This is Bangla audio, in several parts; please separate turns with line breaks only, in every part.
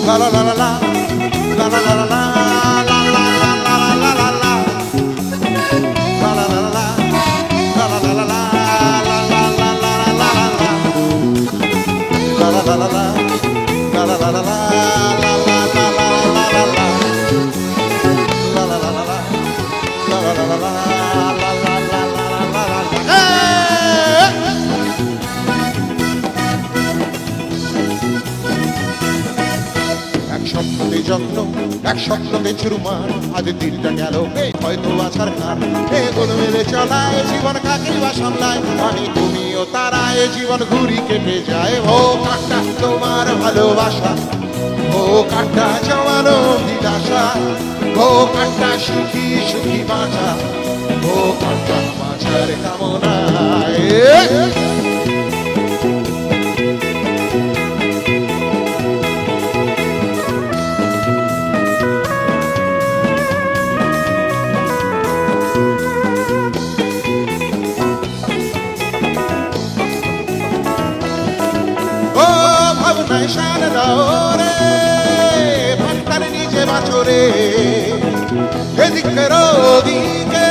la la la la la la la la la যত্ন এক স্বপ্নকে চুরমার আজ দিনটা গেল হয়তো আছার খান এগুলো মেলে চলায় জীবন কাকে বা সামলায় আমি তুমিও তারায় জীবন ঘুরি কেটে যায় ও কাটা তোমার ভালোবাসা ও কাটা জমানো নিরাশা ও কাটা সুখী সুখী বাঁচা ও কাটা বাঁচার কামনায় ভান্ডার নিজে বাছরে এদিকে ওদিকে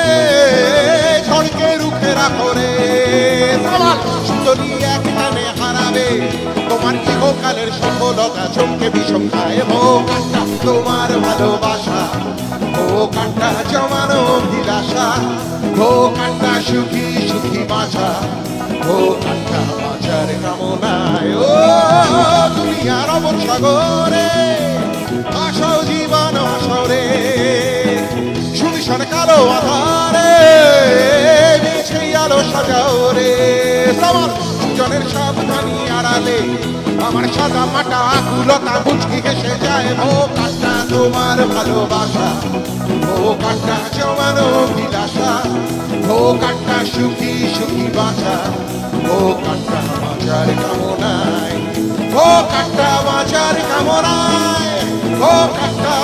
ঝড়কে রুখে রাখো রে সুন্দরী এক টানে হারাবে তোমার ইহকালের সফলতা চমকে বিষম খায় ও কাটা তোমার ভালোবাসা ও কাটা জমানো নিরাশা ও কাটা সুখী সুখী বাঁচা ও কাটা বাঁচার কামনায় ও দুনিয়ার অমর সাগরে আসাও জীবন আসরে সুমিশন কালো আধারে মিছে আলো সাজাও রে সবার সুজনের সাবধানী আড়ালে আমার সাদা মাটা আকুলতা মুচকি হেসে যায় ও কাটা তোমার ভালোবাসা ও কাটা জমানো বিলাসা ও কাটা সুখী সুখী বাঁচা ও কাটা বাঁচার কামনায় ও কাটা বাঁচার কামনায় ও কাটা